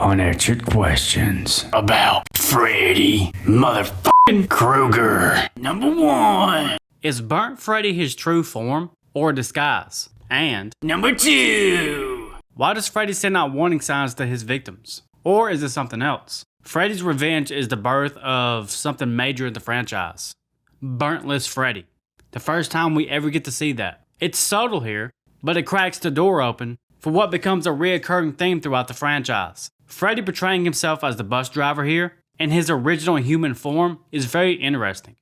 unanswered questions about Freddy motherfucking Krueger. Number 1. Is Burnt Freddy his true form or a disguise? And Number 2. why does Freddy send out warning signs to his victims? Or is it something else? Freddy's revenge is the birth of something major in the franchise. Burntless Freddy. The first time we ever get to see that. It's subtle here, but it cracks the door open for what becomes a reoccurring theme throughout the franchise. Freddy portraying himself as the bus driver here, in his original human form, is very interesting.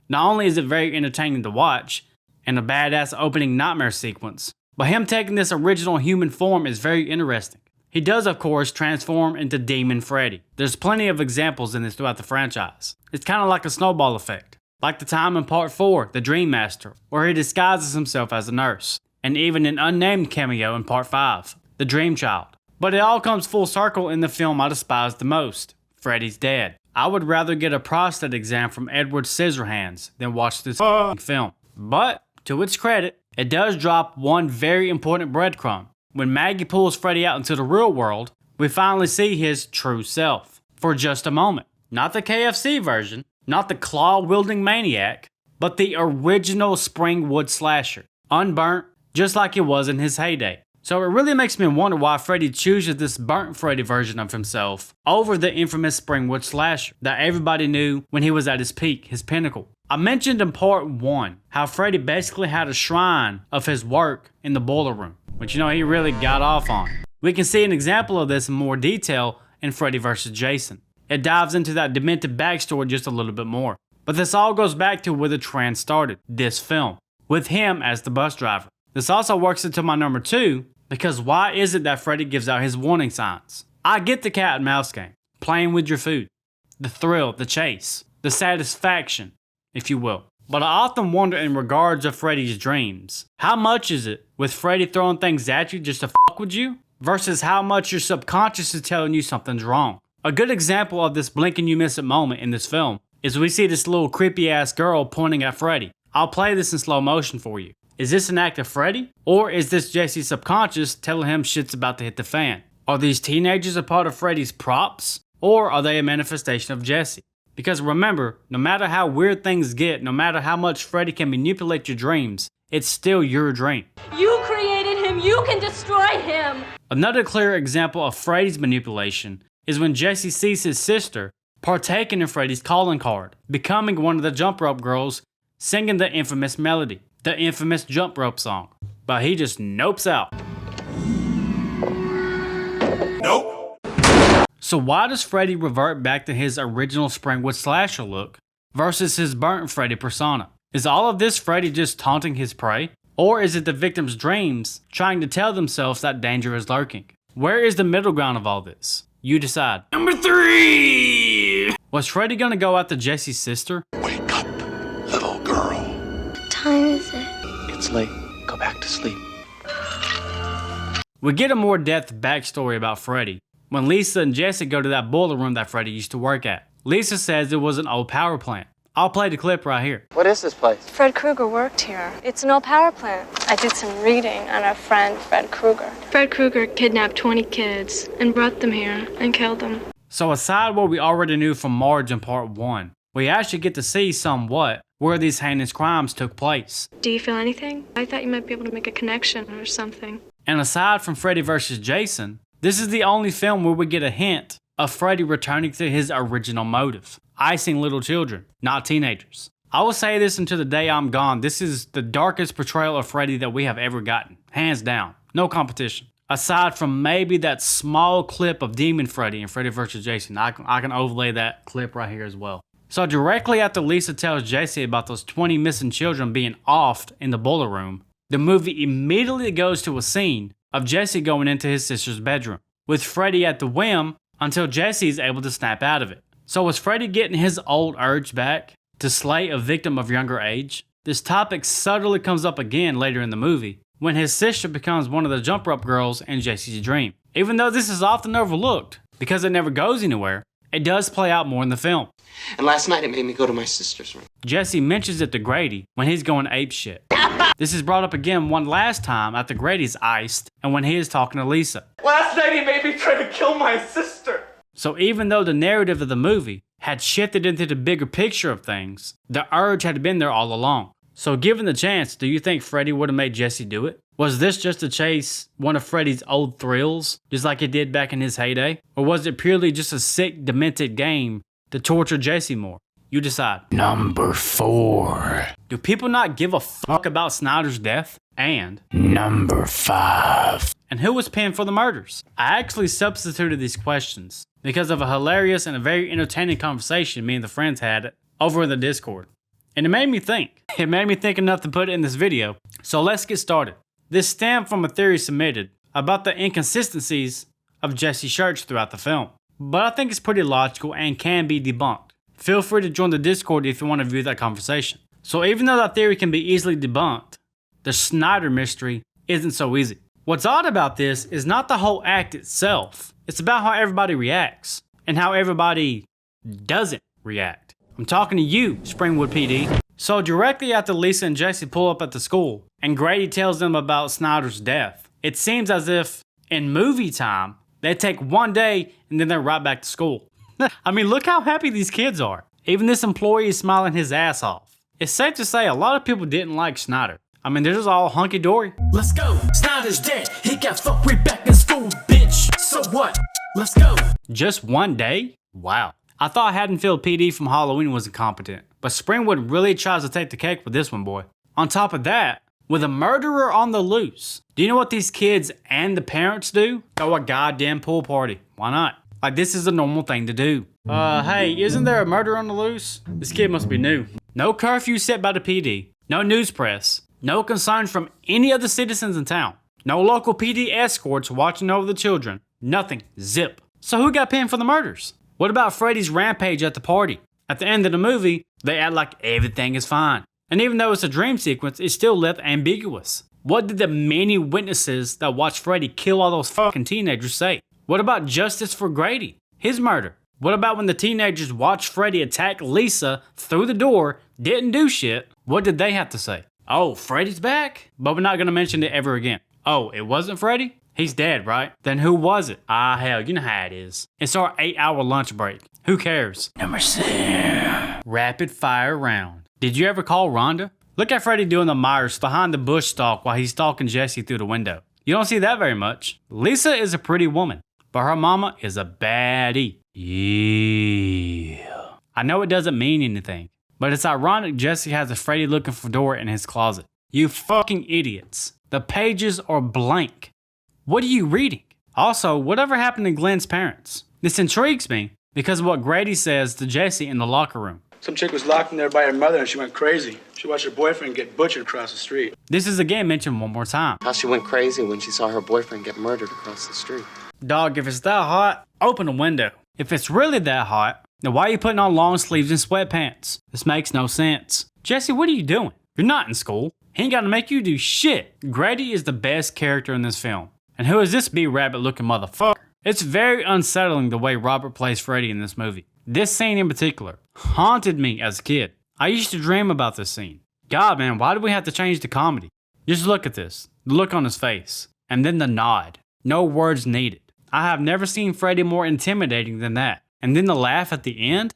Not only is it very entertaining to watch, and a badass opening nightmare sequence, but him taking this original human form is very interesting. He does, of course, transform into Demon Freddy. There's plenty of examples in this throughout the franchise. It's kind of like a snowball effect. Like the time in Part 4, The Dream Master, where he disguises himself as a nurse. And even an unnamed cameo in Part 5, The Dream Child. But it all comes full circle in the film I despise the most, Freddy's Dead. I would rather get a prostate exam from Edward Scissorhands than watch this film. But, to its credit, it does drop one very important breadcrumb. When Maggie pulls Freddy out into the real world, we finally see his true self. For just a moment. Not the KFC version, not the claw-wielding maniac, but the original Springwood slasher. Unburnt, just like it was in his heyday. So it really makes me wonder why Freddy chooses this burnt Freddy version of himself over the infamous Springwood slasher that everybody knew when he was at his peak, his pinnacle. I mentioned in part 1 how Freddy basically had a shrine of his work in the boiler room, which he really got off on. We can see an example of this in more detail in Freddy vs. Jason. It dives into that demented backstory just a little bit more. But this all goes back to where the trend started, this film, with him as the bus driver. This also works into my number 2, because why is it that Freddy gives out his warning signs? I get the cat and mouse game, playing with your food, the thrill, the chase, the satisfaction, if you will. But I often wonder in regards of Freddy's dreams, how much is it with Freddy throwing things at you just to fuck with you, versus how much your subconscious is telling you something's wrong? A good example of this blink and you miss it moment in this film is we see this little creepy ass girl pointing at Freddy. I'll play this in slow motion for you. Is this an act of Freddy? Or is this Jesse's subconscious telling him shit's about to hit the fan? Are these teenagers a part of Freddy's props? Or are they a manifestation of Jesse? Because remember, no matter how weird things get, no matter how much Freddy can manipulate your dreams, it's still your dream. You created him, you can destroy him! Another clear example of Freddy's manipulation is when Jesse sees his sister partaking in Freddy's calling card, becoming one of the jump rope girls, singing the infamous melody. The infamous jump rope song. But he just nopes out. Nope. So why does Freddy revert back to his original Springwood slasher look versus his burnt Freddy persona? Is all of this Freddy just taunting his prey? Or is it the victim's dreams trying to tell themselves that danger is lurking? Where is the middle ground of all this? You decide. Number 3. Was Freddy gonna go after Jesse's sister? Wake up, little girl. What time is it? It's late. Go back to sleep. We get a more depth backstory about Freddy when Lisa and Jesse go to that boiler room that Freddy used to work at. Lisa says it was an old power plant. I'll play the clip right here. What is this place? Fred Krueger worked here. It's an old power plant. I did some reading on our friend Fred Krueger. Fred Krueger kidnapped 20 kids and brought them here and killed them. So aside what we already knew from Marge in part 1, we actually get to see somewhat where these heinous crimes took place. Do you feel anything? I thought you might be able to make a connection or something. And aside from Freddy vs. Jason, this is the only film where we get a hint of Freddy returning to his original motive, icing little children, not teenagers. I will say this until the day I'm gone, this is the darkest portrayal of Freddy that we have ever gotten, hands down, no competition. Aside from maybe that small clip of Demon Freddy and Freddy vs. Jason, I can overlay that clip right here as well. So directly after Lisa tells Jesse about those 20 missing children being offed in the boiler room, the movie immediately goes to a scene of Jesse going into his sister's bedroom, with Freddy at the whim until Jesse is able to snap out of it. So is Freddy getting his old urge back to slay a victim of younger age? This topic subtly comes up again later in the movie, when his sister becomes one of the jump rope girls in Jesse's dream. Even though this is often overlooked, because it never goes anywhere, it does play out more in the film. And last night it made me go to my sister's room. Jesse mentions it to Grady when he's going apeshit. This is brought up again one last time after Grady's iced and when he is talking to Lisa. Last night he made me try to kill my sister. So even though the narrative of the movie had shifted into the bigger picture of things, the urge had been there all along. So given the chance, do you think Freddy would have made Jesse do it? Was this just to chase one of Freddy's old thrills, just like it did back in his heyday? Or was it purely just a sick, demented game to torture Jesse more? You decide. Number 4. Do people not give a fuck about Snyder's death? And Number 5. And who was pinned for the murders? I actually substituted these questions because of a hilarious and a very entertaining conversation me and the friends had over in the Discord. And it made me think. It made me think enough to put it in this video. So let's get started. This stemmed from a theory submitted about the inconsistencies of Jesse's church throughout the film. But I think it's pretty logical and can be debunked. Feel free to join the Discord if you want to view that conversation. So even though that theory can be easily debunked, the Snyder Mystery isn't so easy. What's odd about this is not the whole act itself. It's about how everybody reacts and how everybody doesn't react. I'm talking to you, Springwood PD. So directly after Lisa and Jesse pull up at the school and Grady tells them about Snyder's death, it seems as if in movie time, they take one day and then they're right back to school. I mean, look how happy these kids are. Even this employee is smiling his ass off. It's safe to say a lot of people didn't like Snyder. I mean, they're just all hunky-dory. Let's go. Snyder's dead. He got fucked right back in school, bitch. So what? Let's go. Just one day? Wow. I thought Haddonfield PD from Halloween was incompetent, but Springwood really tries to take the cake with this one, boy. On top of that, with a murderer on the loose, do you know what these kids and the parents do? Throw a goddamn pool party. Why not? Like, this is a normal thing to do. Hey, isn't there a murder on the loose? This kid must be new. No curfew set by the PD, no news press, no concern from any of the citizens in town, no local PD escorts watching over the children, nothing, zip. So who got pinned for the murders? What about Freddy's rampage at the party? At the end of the movie, they act like everything is fine. And even though it's a dream sequence, it's still left ambiguous. What did the many witnesses that watched Freddy kill all those fucking teenagers say? What about justice for Grady? His murder? What about when the teenagers watched Freddy attack Lisa through the door, didn't do shit? What did they have to say? Oh, Freddy's back? But we're not gonna mention it ever again. Oh, it wasn't Freddy? He's dead, right? Then who was it? Ah, hell, you know how it is. It's our 8-hour lunch break. Who cares? Number 6. Rapid fire round. Did you ever call Rhonda? Look at Freddy doing the Myers behind the bush stalk while he's stalking Jesse through the window. You don't see that very much. Lisa is a pretty woman, but her mama is a baddie. Yeah. I know it doesn't mean anything, but it's ironic Jesse has a Freddy looking fedora in his closet. You fucking idiots. The pages are blank. What are you reading? Also, whatever happened to Glenn's parents? This intrigues me because of what Grady says to Jesse in the locker room. Some chick was locked in there by her mother and she went crazy. She watched her boyfriend get butchered across the street. This is again mentioned one more time. How she went crazy when she saw her boyfriend get murdered across the street. Dog, if it's that hot, open a window. If it's really that hot, then why are you putting on long sleeves and sweatpants? This makes no sense. Jesse, what are you doing? You're not in school. He ain't gotta make you do shit. Grady is the best character in this film. And who is this B-rabbit looking motherfucker? It's very unsettling the way Robert plays Freddy in this movie. This scene in particular haunted me as a kid. I used to dream about this scene. God, man, why do we have to change the comedy? Just look at this. The look on his face. And then the nod. No words needed. I have never seen Freddy more intimidating than that. And then the laugh at the end?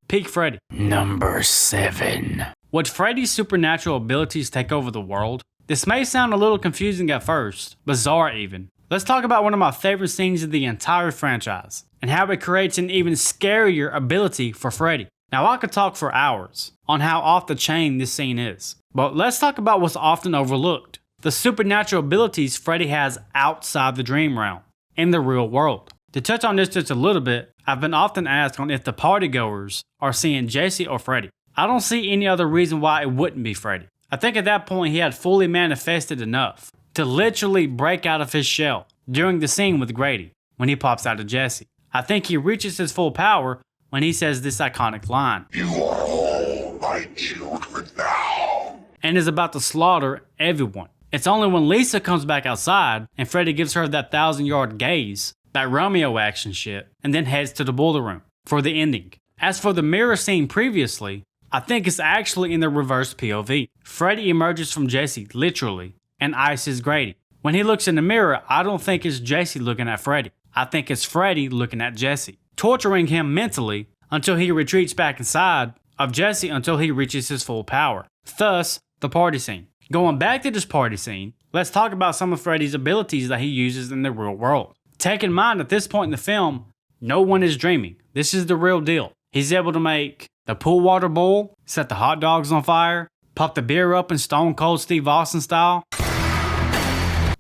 Peak Freddy. Number 7. Would Freddy's supernatural abilities take over the world? This may sound a little confusing at first, bizarre even. Let's talk about one of my favorite scenes of the entire franchise, and how it creates an even scarier ability for Freddy. Now I could talk for hours on how off the chain this scene is, but let's talk about what's often overlooked. The supernatural abilities Freddy has outside the dream realm, in the real world. To touch on this just a little bit, I've been often asked on if the partygoers are seeing Jesse or Freddy. I don't see any other reason why it wouldn't be Freddy. I think at that point he had fully manifested enough to literally break out of his shell during the scene with Grady when he pops out of Jesse. I think he reaches his full power when he says this iconic line. You are all my children now. And is about to slaughter everyone. It's only when Lisa comes back outside and Freddy gives her that 1,000-yard gaze, that Romeo action shit, and then heads to the boiler room for the ending. As for the mirror scene previously, I think it's actually in the reverse POV. Freddy emerges from Jesse, literally, and ices Grady. When he looks in the mirror, I don't think it's Jesse looking at Freddy. I think it's Freddy looking at Jesse, torturing him mentally until he retreats back inside of Jesse until he reaches his full power. Thus, the party scene. Going back to this party scene, let's talk about some of Freddy's abilities that he uses in the real world. Take in mind at this point in the film, no one is dreaming. This is the real deal. He's able to make the pool water boil, set the hot dogs on fire, pop the beer up in Stone Cold Steve Austin style,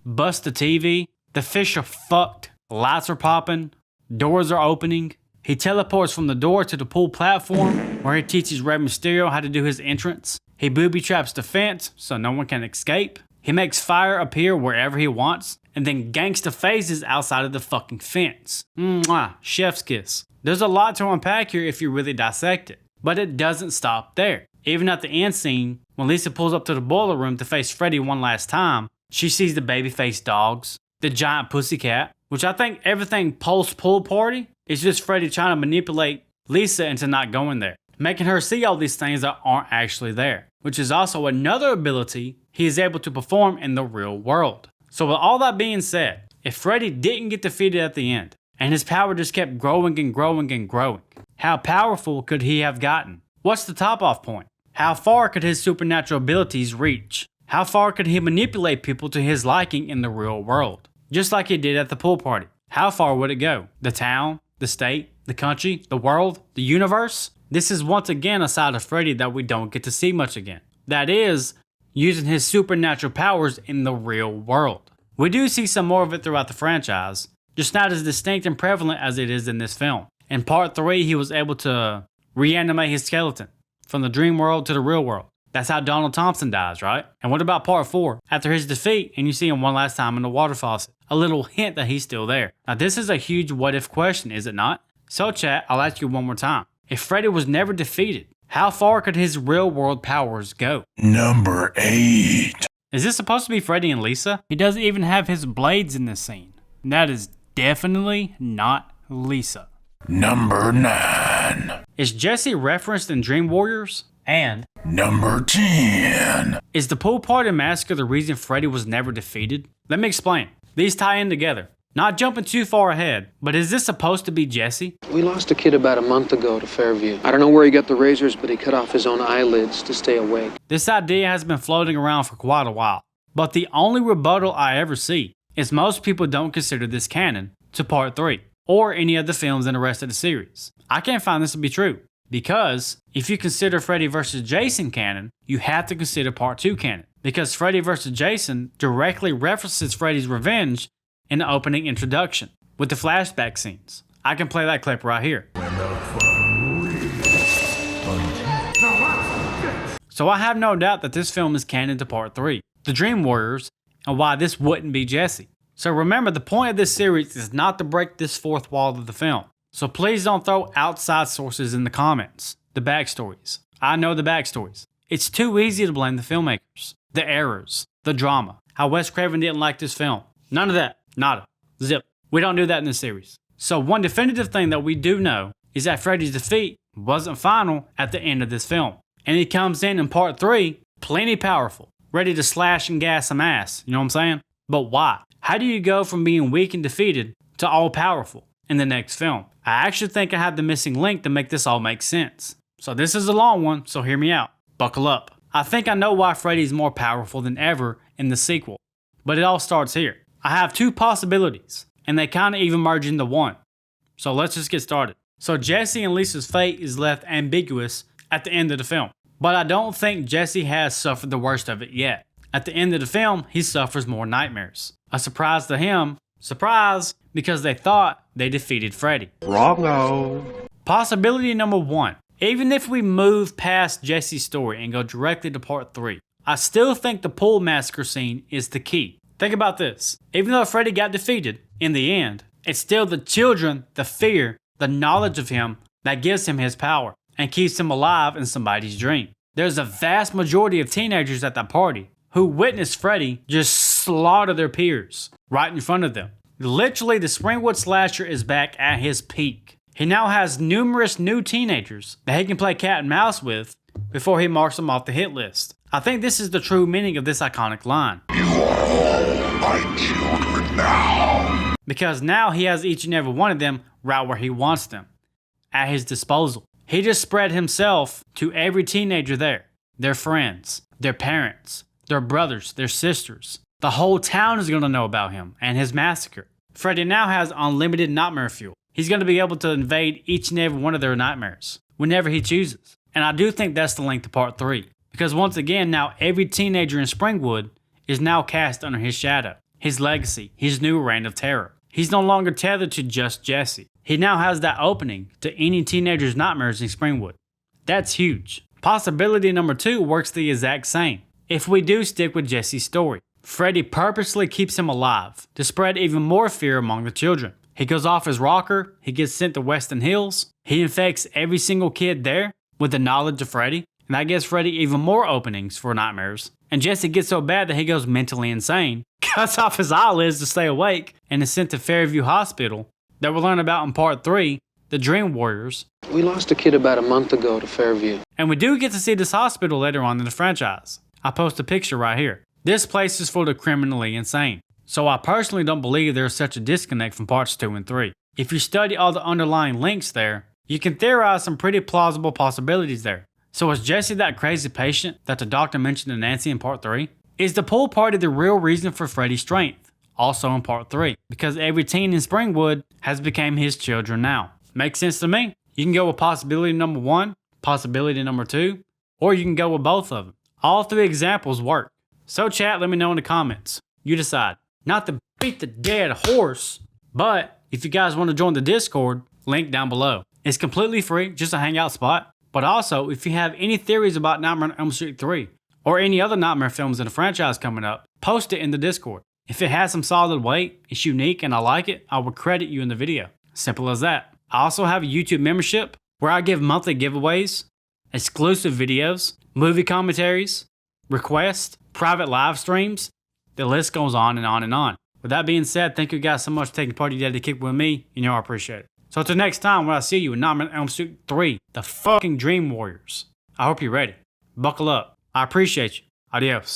bust the TV, the fish are fucked, lights are popping, doors are opening. He teleports from the door to the pool platform where he teaches Rey Mysterio how to do his entrance. He booby traps the fence so no one can escape. He makes fire appear wherever he wants and then gangsta phases outside of the fucking fence. Mwah, chef's kiss. There's a lot to unpack here if you really dissect it, but it doesn't stop there. Even at the end scene, when Lisa pulls up to the boiler room to face Freddy one last time, she sees the baby-faced dogs, the giant pussycat, which I think everything post-pool party is just Freddy trying to manipulate Lisa into not going there, making her see all these things that aren't actually there, which is also another ability he is able to perform in the real world. So with all that being said, if Freddy didn't get defeated at the end, and his power just kept growing and growing and growing, how powerful could he have gotten? What's the top-off point? How far could his supernatural abilities reach? How far could he manipulate people to his liking in the real world? Just like he did at the pool party. How far would it go? The town? The state? The country? The world? The universe? This is once again a side of Freddy that we don't get to see much again. That is, using his supernatural powers in the real world. We do see some more of it throughout the franchise, just not as distinct and prevalent as it is in this film. In part 3, he was able to reanimate his skeleton from the dream world to the real world. That's how Donald Thompson dies, right? And what about part 4? After his defeat and you see him one last time in the water faucet. A little hint that he's still there. Now this is a huge what if question, is it not? So chat, I'll ask you one more time. If Freddy was never defeated, how far could his real world powers go? Number 8. Is this supposed to be Freddy and Lisa? He doesn't even have his blades in this scene. That is definitely not Lisa. Number 9. Is Jesse referenced in Dream Warriors? And Number 10. is the pool party massacre the reason Freddy was never defeated? Let me explain. These tie in together. Not jumping too far ahead, but is this supposed to be Jesse? We lost a kid about a month ago to Fairview. I don't know where he got the razors, but he cut off his own eyelids to stay awake. This idea has been floating around for quite a while, but the only rebuttal I ever see is most people don't consider this canon to part 3, or any of the films in the rest of the series. I can't find this to be true, because if you consider Freddy vs. Jason canon, you have to consider part 2 canon, because Freddy vs. Jason directly references Freddy's revenge in the opening introduction, with the flashback scenes. I can play that clip right here. So I have no doubt that this film is canon to part 3, the Dream Warriors, and why this wouldn't be Jesse. So remember, the point of this series is not to break this fourth wall of the film. So please don't throw outside sources in the comments. The backstories. I know the backstories. It's too easy to blame the filmmakers, the errors, the drama, how Wes Craven didn't like this film. None of that. Nada. Zip. We don't do that in this series. So one definitive thing that we do know is that Freddy's defeat wasn't final at the end of this film. And he comes in part 3, plenty powerful, ready to slash and gas some ass, you know what I'm saying? But why? How do you go from being weak and defeated to all powerful in the next film? I actually think I have the missing link to make this all make sense. So this is a long one, so hear me out. Buckle up. I think I know why Freddy's more powerful than ever in the sequel, but it all starts here. I have 2 possibilities, and they kind of even merge into one. So let's just get started. So Jesse and Lisa's fate is left ambiguous at the end of the film, but I don't think Jesse has suffered the worst of it yet. At the end of the film, he suffers more nightmares. A surprise to him. Surprise, because they thought they defeated Freddy. Wrong-o. Possibility number 1. Even if we move past Jesse's story and go directly to part 3, I still think the pool massacre scene is the key. Think about this. Even though Freddy got defeated, in the end, it's still the children, the fear, the knowledge of him that gives him his power and keeps him alive in somebody's dream. There's a vast majority of teenagers at that party who witnessed Freddy just slaughter their peers right in front of them. Literally, the Springwood slasher is back at his peak. He now has numerous new teenagers that he can play cat and mouse with before he marks them off the hit list. I think this is the true meaning of this iconic line. You are all my children now. Because now he has each and every one of them right where he wants them, at his disposal. He just spread himself to every teenager there, their friends, their parents, their brothers, their sisters. The whole town is going to know about him and his massacre. Freddy now has unlimited nightmare fuel. He's going to be able to invade each and every one of their nightmares whenever he chooses. And I do think that's the link to part 3. Because once again, now every teenager in Springwood is now cast under his shadow, his legacy, his new reign of terror. He's no longer tethered to just Jesse. He now has that opening to any teenager's nightmares in Springwood. That's huge. Possibility number 2 works the exact same. If we do stick with Jesse's story, Freddy purposely keeps him alive to spread even more fear among the children. He goes off his rocker, he gets sent to Weston Hills, he infects every single kid there with the knowledge of Freddy, and that gives Freddy even more openings for nightmares. And Jesse gets so bad that he goes mentally insane, cuts off his eyelids to stay awake, and is sent to Fairview Hospital, that we'll learn about in part 3, the Dream Warriors. We lost a kid about a month ago to Fairview. And we do get to see this hospital later on in the franchise. I post a picture right here. This place is for the criminally insane. So I personally don't believe there's such a disconnect from parts 2 and 3. If you study all the underlying links there, you can theorize some pretty plausible possibilities there. So is Jesse that crazy patient that the doctor mentioned to Nancy in part 3? Is the pool party the real reason for Freddy's strength? Also in part 3, because every teen in Springwood has become his children now. Makes sense to me. You can go with possibility number 1, possibility number 2, or you can go with both of them. All 3 examples work. So chat, let me know in the comments. You decide. Not to beat the dead horse, but if you guys want to join the Discord, link down below. It's completely free, just a hangout spot. But also, if you have any theories about Nightmare on Elm Street 3, or any other Nightmare films in the franchise coming up, post it in the Discord. If it has some solid weight, it's unique, and I like it, I will credit you in the video. Simple as that. I also have a YouTube membership where I give monthly giveaways, exclusive videos, movie commentaries, requests, private live streams. The list goes on and on and on. With that being said, thank you guys so much for taking part of your day to kick with me. You know I appreciate it. So until next time when I see you in Nightmare on Elm Street 3, the fucking Dream Warriors. I hope you're ready. Buckle up. I appreciate you. Adios.